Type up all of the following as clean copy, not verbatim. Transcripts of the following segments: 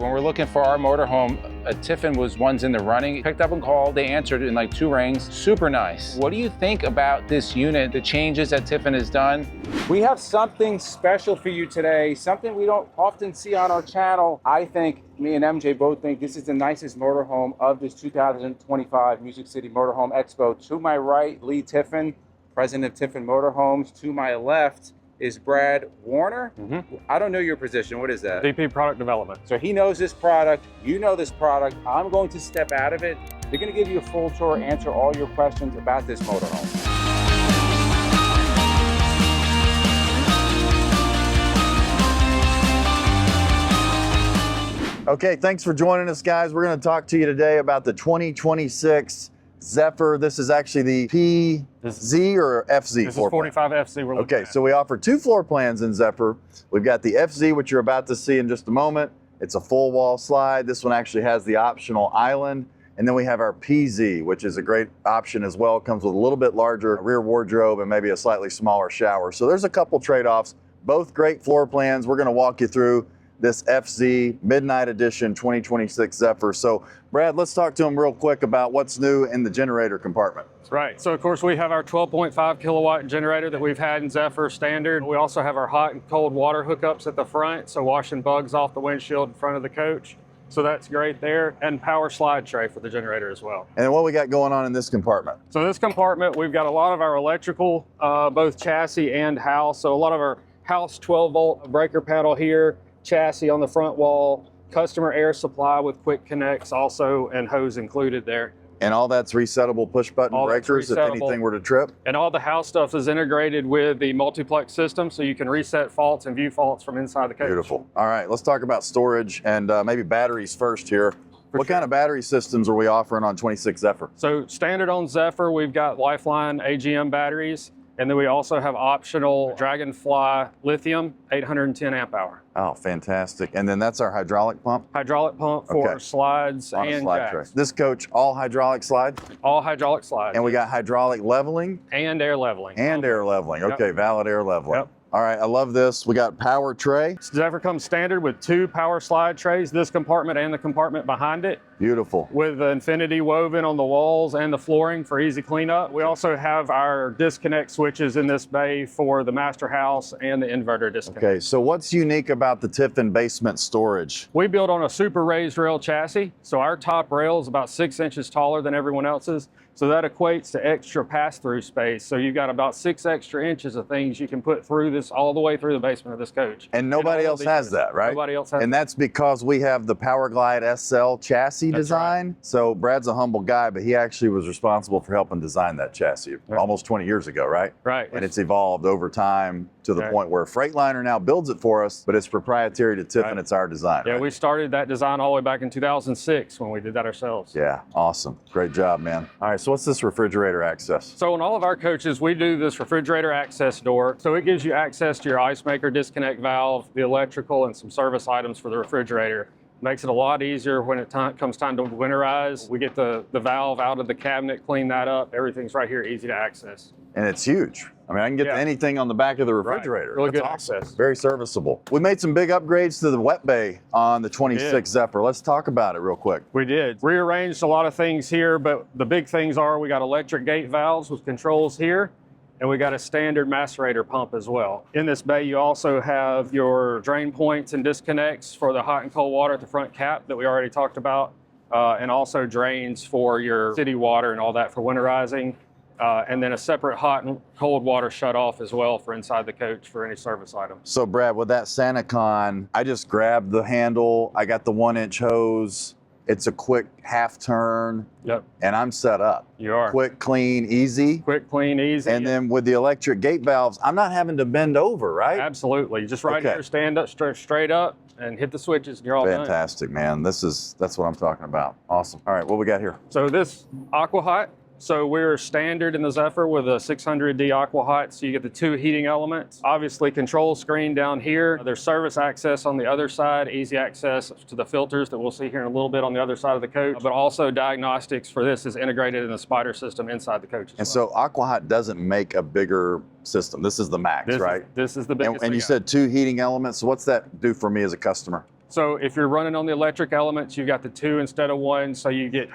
When we're looking for our motorhome, a Tiffin was ones in the running. Picked up and called, they answered in like 2 rings. Super nice. What do you think about this unit, the changes that Tiffin has done? We have something special for you today, something we don't often see on our channel. I think, me and MJ both think this is the nicest motorhome of this 2025 Music City Motorhome Expo. To my right, Lee Tiffin, president of Tiffin Motorhomes. To my left is Brad Warner. I don't know your position. What is that? VP Product Development. So he knows this product, you know this product. I'm going to step out of it. They're going to give you a full tour, answer all your questions about this motorhome. Okay, thanks for joining us, guys. We're going to talk to you today about the 2026 Zephyr. This is actually the PZ or FZ This floor is plan. 45FC we're looking Okay, at. so we offer 2 floor plans in Zephyr. We've got the FZ, which you're about to see in just a moment. It's a full wall slide. This one actually has the optional island. And then we have our PZ, which is a great option as well. It comes with a little bit larger rear wardrobe and maybe a slightly smaller shower. So there's a couple trade-offs, both great floor plans. We're gonna walk you through this FZ Midnight Edition 2026 Zephyr. So Brad, let's talk to him real quick about what's new in the generator compartment. Right, so of course we have our 12.5 kilowatt generator that we've had in Zephyr standard. We also have our hot and cold water hookups at the front, so washing bugs off the windshield in front of the coach. So that's great there, and power slide tray for the generator as well. And then what we got going on in this compartment? So this compartment, we've got a lot of our electrical, both chassis and house. So a lot of our house 12 volt breaker panel here, chassis on the front wall, customer air supply with quick connects also, and hose included there. And all that's resettable push button All that's breakers if resettable. anything were to trip? And all the house stuff is integrated with the multiplex system, so you can reset faults and view faults from inside the coach. Beautiful. All right, let's talk about storage and maybe batteries first here. What kind of battery systems are we offering on 26 Zephyr? So standard on Zephyr, we've got Lifeline AGM batteries, and then we also have optional Dragonfly lithium 810 amp hour. Oh, fantastic. And then that's our hydraulic pump? Hydraulic pump for Okay. slides On a and slide tray. jacks. This coach, all hydraulic slide? All hydraulic slides. And we got hydraulic leveling and air leveling. and air leveling. Yep. Okay, valid air leveling. Yep. All right, I love this. We got power tray. Zephyr comes standard with 2 power slide trays, this compartment and the compartment behind it, Beautiful. with the infinity woven on the walls and the flooring for easy cleanup. We also have our disconnect switches in this bay for the master house and the inverter disconnect. Okay, so what's unique about the Tiffin basement storage? We build on a super raised rail chassis, so our top rail is about 6 inches taller than everyone else's. So that equates to extra pass-through space. So you've got about 6 extra inches of things you can put through this, all the way through the basement of this coach. And nobody all else these has units. that, right? Nobody else has And that's because we have the Powerglide SL chassis design. So Brad's a humble guy, but he actually was responsible for helping design that chassis almost 20 years ago, right? Right. And it's evolved over time to the Right. point where Freightliner now builds it for us, but it's proprietary to Tiffin. Right. It's our design. Yeah, right? we started that design all the way back in 2006 when we did that ourselves. Yeah, awesome. Great job, man. All right, so what's this refrigerator access? So in all of our coaches, we do this refrigerator access door. So it gives you access to your ice maker disconnect valve, the electrical, and some service items for the refrigerator. Makes it a lot easier when it comes time to winterize. We get the valve out of the cabinet, clean that up. Everything's right here, easy to access. And it's huge. I mean, I can get to anything on the back of the refrigerator. Really That's good awesome. access. Very serviceable. We made some big upgrades to the wet bay on the 26 Zephyr. Let's talk about it real quick. We did. Rearranged a lot of things here, but the big things are we got electric gate valves with controls here, and we got a standard macerator pump as well. In this bay, you also have your drain points and disconnects for the hot and cold water at the front cap that we already talked about, and also drains for your city water and all that for winterizing. And then a separate hot and cold water shut off as well for inside the coach for any service items. So Brad, with that SantaCon, I just grabbed the handle. I got the 1-inch hose. It's a quick half turn. Yep. And I'm set up. You are. Quick, clean, easy. Quick, clean, easy. And then with the electric gate valves, I'm not having to bend over, right? Absolutely. Just right Okay. here, stand up, straight up, and hit the switches, and you're all done. Fantastic, man. That's what I'm talking about. Awesome. All right, what we got here? So this Aqua Hot, so we're standard in the Zephyr with a 600D Aqua Hot, so you get the 2 heating elements. Obviously, control screen down here. There's service access on the other side, easy access to the filters that we'll see here in a little bit on the other side of the coach, but also diagnostics for this is integrated in the spider system inside the coach as And well. so Aqua Hot doesn't make a bigger system. This is the max, right? This is the biggest And we you got. said 2 heating elements. So what's that do for me as a customer? So if you're running on the electric elements, you've got the 2 instead of 1, so you get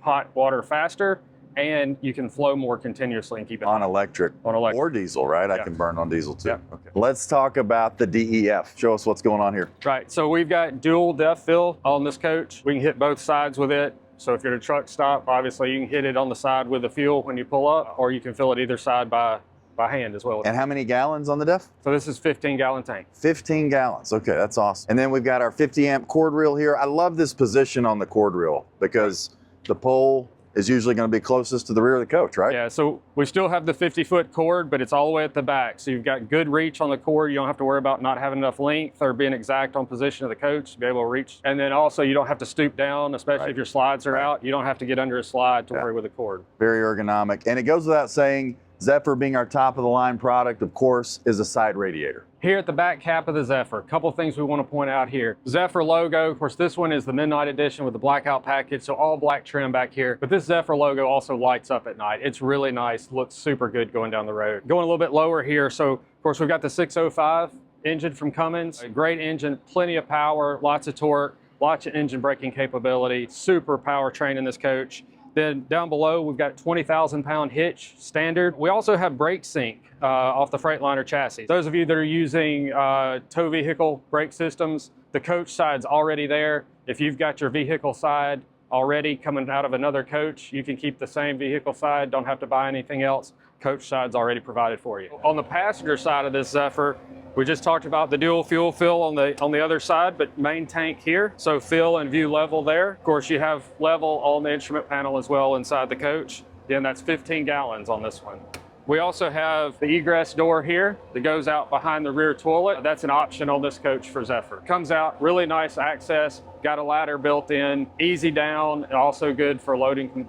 hot water faster, and you can flow more continuously and keep it on electric or diesel, right? I can burn on diesel too. Okay. Let's talk about the DEF. Show us what's going on here. Right, so we've got dual depth fill on this coach. We can hit both sides with it. So if you're at a truck stop, obviously you can hit it on the side with the fuel when you pull up, or you can fill it either side by hand as well. And how many gallons on the DEF? So this is 15-gallon tank. 15 gallons, okay, that's awesome. And then we've got our 50 amp cord reel here. I love this position on the cord reel because the pole is usually going to be closest to the rear of the coach, right? Yeah, so we still have the 50-foot cord, but it's all the way at the back. So you've got good reach on the cord. You don't have to worry about not having enough length or being exact on position of the coach to be able to reach. And then also you don't have to stoop down, especially if your slides are out. You don't have to get under a slide to worry with the cord. Very ergonomic. And it goes without saying, Zephyr being our top of the line product, of course, is a side radiator. Here at the back cap of the Zephyr, a couple things we want to point out here. Zephyr logo, of course, this one is the Midnight Edition with the blackout package, so all black trim back here. But this Zephyr logo also lights up at night. It's really nice, looks super good going down the road. Going a little bit lower here, so of course we've got the 605 engine from Cummins. A great engine, plenty of power, lots of torque, lots of engine braking capability, super powertrain in this coach. Then down below, we've got 20,000-pound hitch standard. We also have brake sync off the Freightliner chassis. Those of you that are using tow vehicle brake systems, the coach side's already there. If you've got your vehicle side already coming out of another coach, you can keep the same vehicle side, don't have to buy anything else. Coach side's already provided for you. On the passenger side of this Zephyr, we just talked about the dual fuel fill on the other side, but main tank here. So fill and view level there. Of course, you have level on the instrument panel as well inside the coach. Again, that's 15 gallons on this one. We also have the egress door here that goes out behind the rear toilet. That's an option on this coach for Zephyr. Comes out, really nice access, got a ladder built in, easy down, and also good for loading,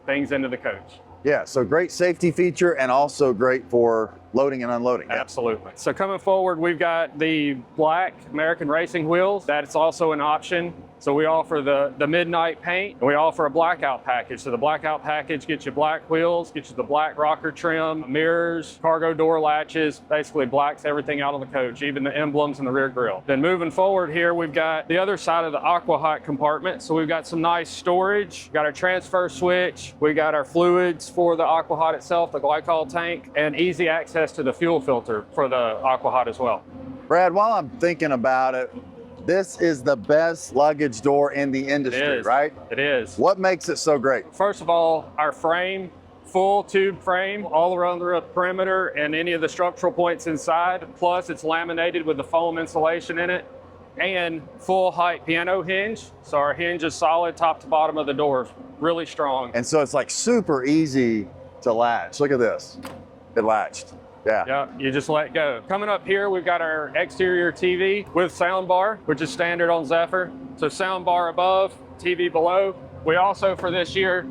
things into the coach. Yeah, so great safety feature and also great for loading and unloading. Absolutely. So coming forward, we've got the black American Racing wheels. That's also an option. So we offer the midnight paint, and we offer a blackout package. So the blackout package gets you black wheels, gets you the black rocker trim, mirrors, cargo door latches, basically blacks everything out on the coach, even the emblems and the rear grille. Then moving forward here, we've got the other side of the aqua hot compartment. So we've got some nice storage, got our transfer switch, we got our fluids for the aqua hot itself, the glycol tank, and easy access to the fuel filter for the aqua hot as well. Brad, while I'm thinking about it, this is the best luggage door in the industry, right? It is. What makes it so great? First of all, our frame, full tube frame all around the perimeter and any of the structural points inside. Plus, it's laminated with the foam insulation in it, and full height piano hinge. So our hinge is solid top to bottom of the door, really strong. And so it's like super easy to latch. Look at this. It latched. Yeah, you just let go. Coming up here, we've got our exterior TV with sound bar, which is standard on Zephyr. So sound bar above, TV below. We also, for this year,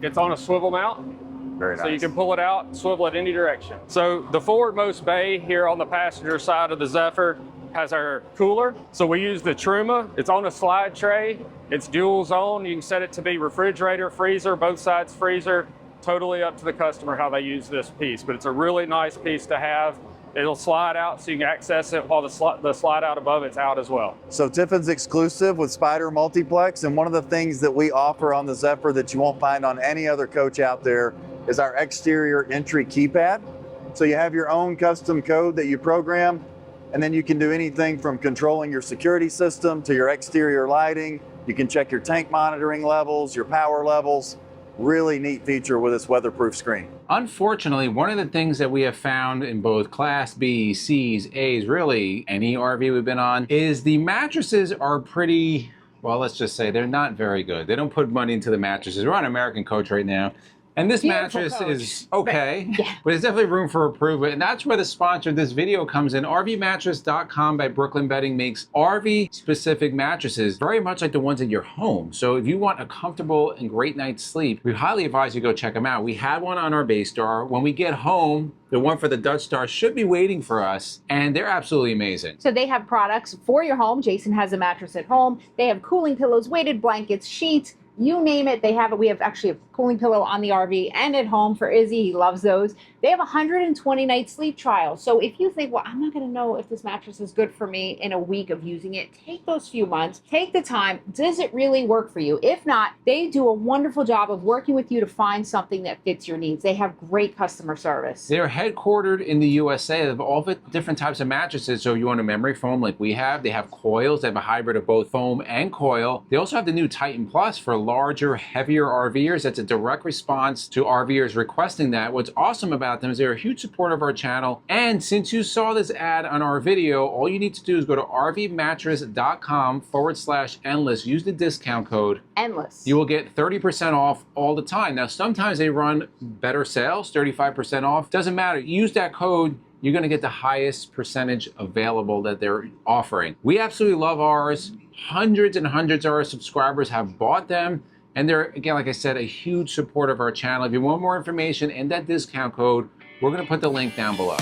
it's on a swivel mount. Very nice. So you can pull it out, swivel it any direction. So the forwardmost bay here on the passenger side of the Zephyr has our cooler. So we use the Truma. It's on a slide tray. It's dual zone. You can set it to be refrigerator, freezer, both sides freezer. Totally up to the customer how they use this piece, but it's a really nice piece to have. It'll slide out so you can access it while the slide out above it's out as well. So Tiffin's exclusive with Spider Multiplex, and one of the things that we offer on the Zephyr that you won't find on any other coach out there is our exterior entry keypad. So you have your own custom code that you program, and then you can do anything from controlling your security system to your exterior lighting. You can check your tank monitoring levels, your power levels. Really neat feature with this weatherproof screen. Unfortunately, one of the things that we have found in both Class B, C's, A's, really any RV we've been on, is the mattresses are pretty, well, let's just say they're not very good. They don't put money into the mattresses. We're on American Coach right now. And this mattress is okay, but there's definitely room for improvement. And that's where the sponsor of this video comes in. RVmattress.com by Brooklyn Bedding makes RV-specific mattresses, very much like the ones in your home. So if you want a comfortable and great night's sleep, we highly advise you go check them out. We had one on our Bay Star. When we get home, the one for the Dutch Star should be waiting for us, and they're absolutely amazing. So they have products for your home. Jason has a mattress at home. They have cooling pillows, weighted blankets, sheets, You name it, they have it. We have actually a cooling pillow on the RV and at home for Izzy. He loves those. They have 120 night sleep trial. So if you think, well, I'm not going to know if this mattress is good for me in a week of using it, take those few months, take the time. Does it really work for you? If not, they do a wonderful job of working with you to find something that fits your needs. They have great customer service. They're headquartered in the USA. They have all the different types of mattresses. So you want a memory foam like we have. They have coils. They have a hybrid of both foam and coil. They also have the new Titan Plus for larger, heavier RVers. That's a direct response to RVers requesting that. What's awesome about them is they're a huge supporter of our channel. And since you saw this ad on our video, all you need to do is go to rvmattress.com/endless. Use the discount code Endless. You will get 30% off all the time. Now, sometimes they run better sales, 35% off. Doesn't matter. Use that code. You're going to get the highest percentage available that they're offering. We absolutely love ours. Hundreds and hundreds of our subscribers have bought them. And they're, again, like I said, a huge support of our channel. If you want more information and that discount code, we're going to put the link down below.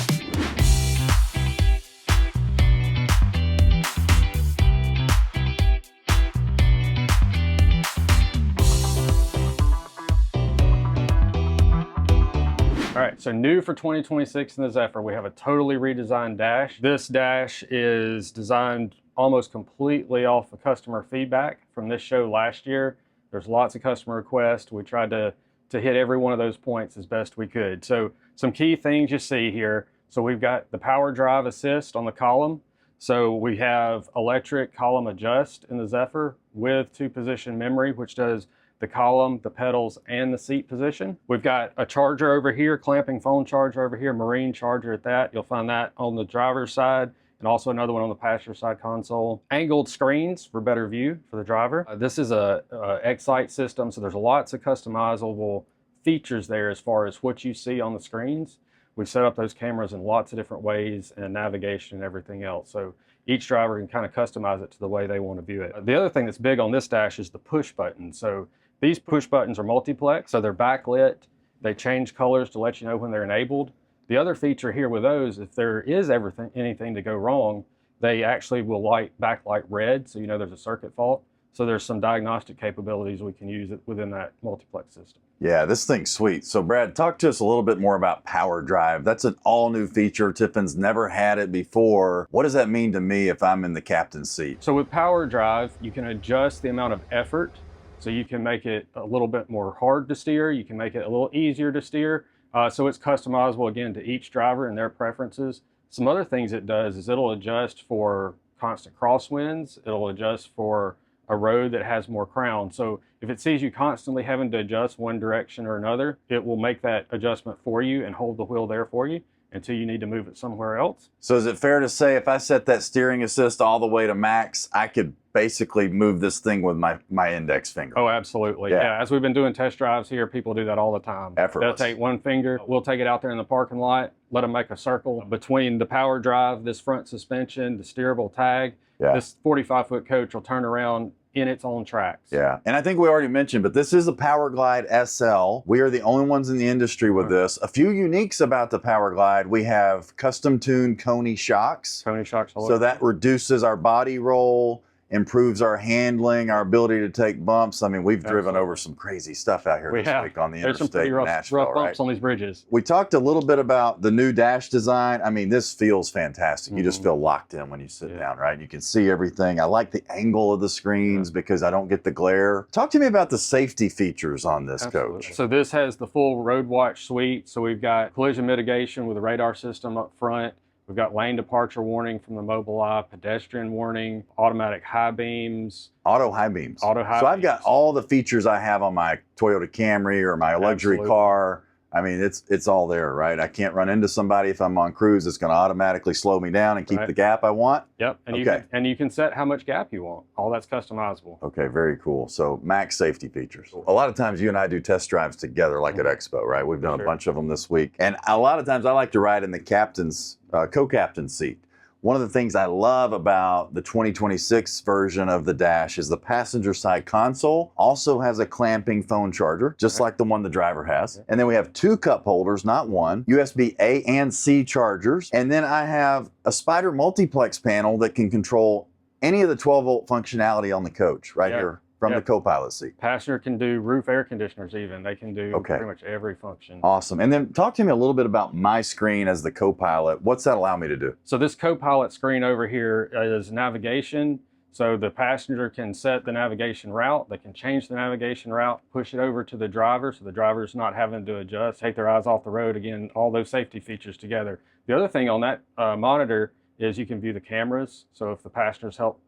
All right, so new for 2026 in the Zephyr, we have a totally redesigned dash. This dash is designed almost completely off of customer feedback from this show last year. There's lots of customer requests. We tried to hit every one of those points as best we could. So some key things you see here. So we've got the power drive assist on the column. So we have electric column adjust in the Zephyr with 2-position memory, which does the column, the pedals, and the seat position. We've got a charger over here, clamping phone charger over here, marine charger at that. You'll find that on the driver's side, and also another one on the passenger side console. Angled screens for better view for the driver. This is a X-Sight system, so there's lots of customizable features there as far as what you see on the screens. We've set up those cameras in lots of different ways, and navigation and everything else. So each driver can kind of customize it to the way they want to view it. The other thing that's big on this dash is the push button. So these push buttons are multiplex, so they're backlit. They change colors to let you know when they're enabled. The other feature here with those, if there is anything to go wrong, they actually will backlight red, so you know there's a circuit fault. So there's some diagnostic capabilities we can use within that multiplex system. Yeah, this thing's sweet. So Brad, talk to us a little bit more about power drive. That's an all new feature. Tiffin's never had it before. What does that mean to me if I'm in the captain's seat? So with power drive, you can adjust the amount of effort. So you can make it a little bit more hard to steer. You can make it a little easier to steer. So it's customizable, again, to each driver and their preferences. Some other things it does is it'll adjust for constant crosswinds. It'll adjust for a road that has more crown. So if it sees you constantly having to adjust one direction or another, it will make that adjustment for you and hold the wheel there for you until you need to move it somewhere else. So is it fair to say if I set that steering assist all the way to max, I could basically move this thing with my index finger? Oh, absolutely. Yeah. As we've been doing test drives here, people do that all the time. Effortless. They'll take one finger, we'll take it out there in the parking lot, let them make a circle between the power drive, this front suspension, the steerable tag. Yeah. This 45-foot coach will turn around in its own tracks. Yeah, and I think we already mentioned, but this is a Power Glide SL. We are the only ones in the industry with this. A few uniques about the Power Glide. We have custom tuned Coney shocks. Coney shocks. So that reduces our body roll, improves our handling, our ability to take bumps. I mean, we've driven over some crazy stuff out here this week on the There's some interstate pretty in rough Nashville, bumps on these bridges. We talked a little bit about the new dash design. I mean, this feels fantastic. You just feel locked in when you sit down, right? You can see everything. I like the angle of the screens because I don't get the glare. Talk to me about the safety features on this coach. So this has the full road watch suite. So we've got collision mitigation with a radar system up front. We've got lane departure warning from the Mobileye, pedestrian warning, automatic high beams. Auto high beams. Auto high So beams. I've got all the features I have on my Toyota Camry or my luxury car. I mean, it's all there, right? I can't run into somebody if I'm on cruise. It's going to automatically slow me down and keep the gap I want. Yep. And you can set how much gap you want. All that's customizable. Okay, very cool. So max safety features. A lot of times you and I do test drives together, like at Expo, right? We've done a bunch of them this week. And a lot of times I like to ride in the captain's, co-captain's seat. One of the things I love about the 2026 version of the Dash is the passenger side console also has a clamping phone charger, just like the one the driver has. And then we have 2 cup holders, not one, USB A and C chargers. And then I have a Spider multiplex panel that can control any of the 12-volt functionality on the coach right here from Yeah. the co-pilot seat. Passenger can do roof air conditioners even. They can do Okay. pretty much every function. Awesome. And then talk to me a little bit about my screen as the co-pilot. What's that allow me to do? So this co-pilot screen over here is navigation. So the passenger can set the navigation route. They can change the navigation route, push it over to the driver, so the driver's not having to adjust, take their eyes off the road. Again, all those safety features together. The other thing on that monitor is you can view the cameras. So if the passengers help,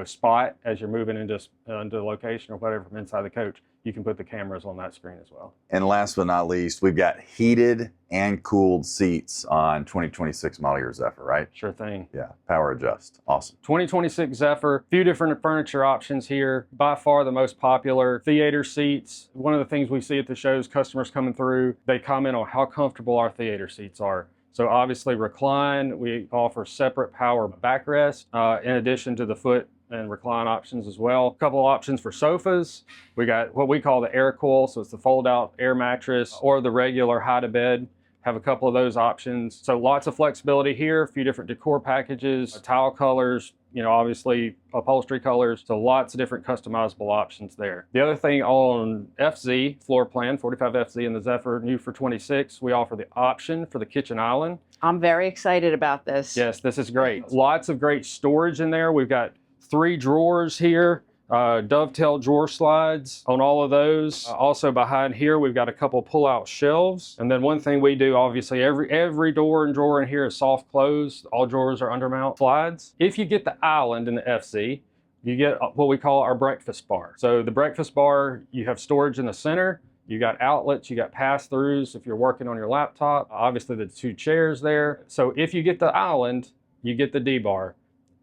spot as you're moving into the location or whatever from inside the coach, you can put the cameras on that screen as well. And last but not least, we've got heated and cooled seats on 2026 model year Zephyr, right? Sure thing. Yeah, power adjust. Awesome. 2026 Zephyr, few different furniture options here. By far the most popular, theater seats. One of the things we see at the shows, customers coming through, they comment on how comfortable our theater seats are. So obviously recline, we offer separate power backrest in addition to the foot and recline options as well. A couple of options for sofas. We got what we call the air coil, so it's the fold out air mattress or the regular hide to bed. Have a couple of those options. So lots of flexibility here, a few different decor packages, tile colors, obviously upholstery colors. So lots of different customizable options there. The other thing on FZ floor plan, 45FZ and the Zephyr new for 26, we offer the option for the kitchen island. I'm very excited about this. Yes, this is great. Lots of great storage in there. We've got 3 drawers here, dovetail drawer slides on all of those. Also behind here, we've got a couple pull-out shelves. And then one thing we do, obviously, every door and drawer in here is soft close. All drawers are undermount slides. If you get the island in the FZ, you get what we call our breakfast bar. So the breakfast bar, you have storage in the center. You got outlets, you got pass-throughs if you're working on your laptop. Obviously, the 2 chairs there. So if you get the island, you get the D-bar.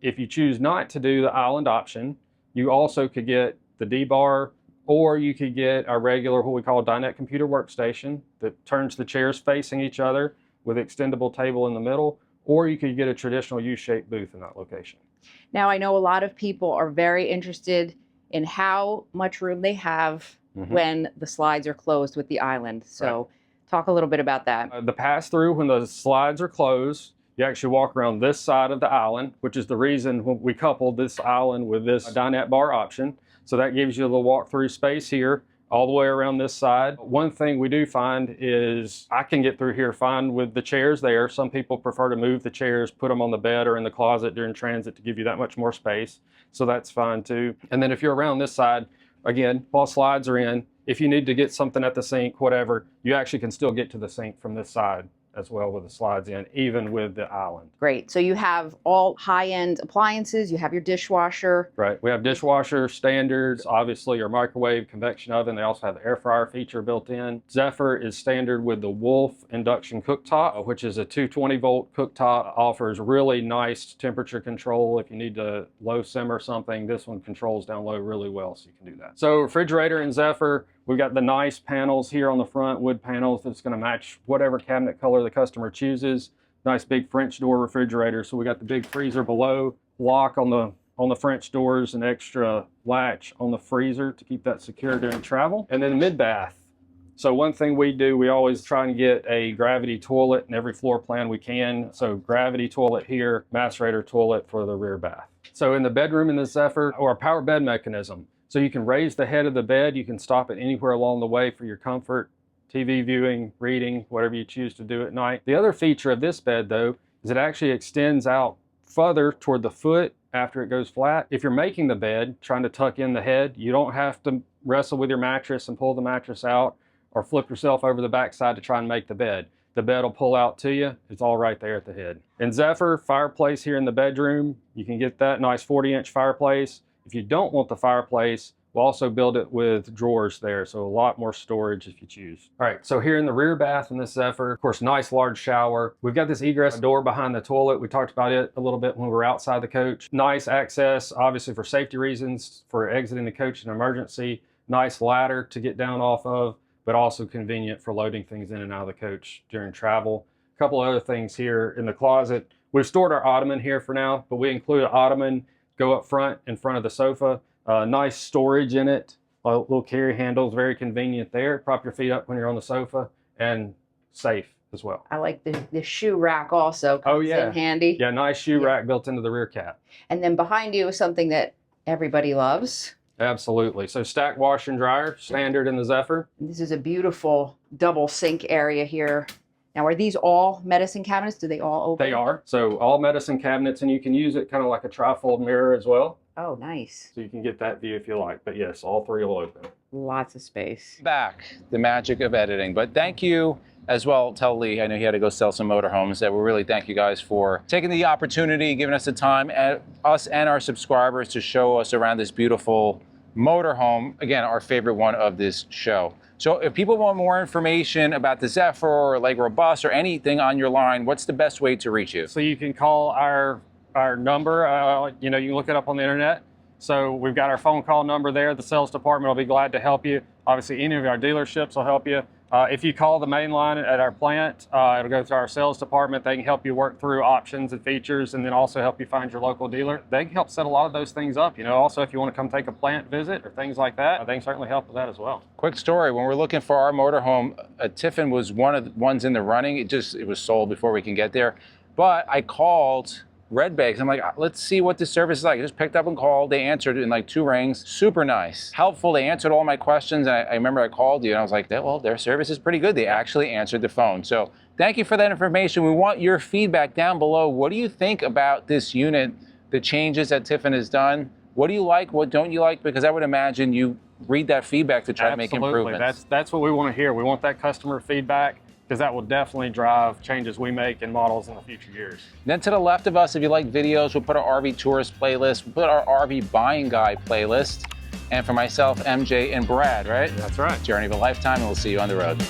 If you choose not to do the island option, you also could get the D-bar, or you could get a regular, what we call a dinette computer workstation that turns the chairs facing each other with extendable table in the middle, or you could get a traditional U-shaped booth in that location. Now, I know a lot of people are very interested in how much room they have when the slides are closed with the island. So talk a little bit about that. The pass-through, when the slides are closed, you actually walk around this side of the island, which is the reason we coupled this island with this dinette bar option. So that gives you a little walk-through space here all the way around this side. One thing we do find is I can get through here fine with the chairs there. Some people prefer to move the chairs, put them on the bed or in the closet during transit to give you that much more space. So that's fine too. And then if you're around this side, again, while slides are in, if you need to get something at the sink, whatever, you actually can still get to the sink from this side as well with the slides in, even with the island. Great. So you have all high-end appliances. You have your dishwasher. Right. We have dishwasher standards, obviously your microwave, convection oven. They also have the air fryer feature built in. Zephyr is standard with the Wolf induction cooktop, which is a 220 volt cooktop. Offers really nice temperature control. If you need to low simmer something, this one controls down low really well, so you can do that. So refrigerator in Zephyr, we've got the nice panels here on the front, wood panels that's going to match whatever cabinet color the customer chooses. Nice big French door refrigerator. So we got the big freezer below, lock on the French doors, an extra latch on the freezer to keep that secure during travel. And then mid bath. So one thing we do, we always try and get a gravity toilet in every floor plan we can. So gravity toilet here, macerator toilet for the rear bath. So in the bedroom in the Zephyr, or a power bed mechanism. So you can raise the head of the bed. You can stop it anywhere along the way for your comfort, TV viewing, reading, whatever you choose to do at night. The other feature of this bed, though, is it actually extends out further toward the foot after it goes flat. If you're making the bed, trying to tuck in the head, you don't have to wrestle with your mattress and pull the mattress out or flip yourself over the backside to try and make the bed. The bed will pull out to you. It's all right there at the head. In Zephyr, fireplace here in the bedroom. You can get that nice 40-inch fireplace. If you don't want the fireplace, we'll also build it with drawers there, so a lot more storage if you choose. All right, so here in the rear bath in this Zephyr, of course, nice large shower. We've got this egress door behind the toilet. We talked about it a little bit when we were outside the coach. Nice access, obviously for safety reasons, for exiting the coach in emergency. Nice ladder to get down off of, but also convenient for loading things in and out of the coach during travel. A couple other things here in the closet. We've stored our ottoman here for now, but we include an ottoman, go up front in front of the sofa. Nice storage in it, little carry handles, very convenient there. Prop your feet up when you're on the sofa, and safe as well. I like the shoe rack also. Oh Comes yeah, in handy. Yeah, nice shoe rack built into the rear cap. And then behind you is something that everybody loves. Absolutely. So stack washer and dryer, standard in the Zephyr. This is a beautiful double sink area here. Now, are these all medicine cabinets? Do they all open? They are. So all medicine cabinets, and you can use it kind of like a trifold mirror as well. Oh, nice. So you can get that view if you like. But yes, all three will open. Lots of space. Back, the magic of editing. But thank you as well. Tell Lee, I know he had to go sell some motorhomes, that we really thank you guys for taking the opportunity, giving us the time, and us and our subscribers to show us around this beautiful motorhome. Again, our favorite one of this show. So if people want more information about the Zephyr or Allegro Bus or anything on your line, what's the best way to reach you? So you can call our number. You know, you can look it up on the internet. So we've got our phone call number there. The sales department will be glad to help you. Obviously, any of our dealerships will help you. If you call the main line at our plant, it'll go through our sales department. They can help you work through options and features, and then also help you find your local dealer. They can help set a lot of those things up. You know, also if you want to come take a plant visit or things like that, they can certainly help with that as well. Quick story, when we're looking for our motorhome, Tiffin was one of the ones in the running. It was sold before we can get there. But I called Red Bay, 'cause I'm like, let's see what this service is like. I just picked up and called. They answered in like 2 rings. Super nice, helpful. They answered all my questions. And I remember I called you and I was like, well, their service is pretty good. They actually answered the phone. So thank you for that information. We want your feedback down below. What do you think about this unit, the changes that Tiffin has done? What do you like? What don't you like? Because I would imagine you read that feedback to try to make improvements. That's what we want to hear. We want that customer feedback, because that will definitely drive changes we make in models in the future years. Then to the left of us, if you like videos, we'll put our RV tourist playlist, we'll put our RV buying guide playlist, and for myself, MJ, and Brad, right? That's right. Journey of a lifetime, and we'll see you on the road.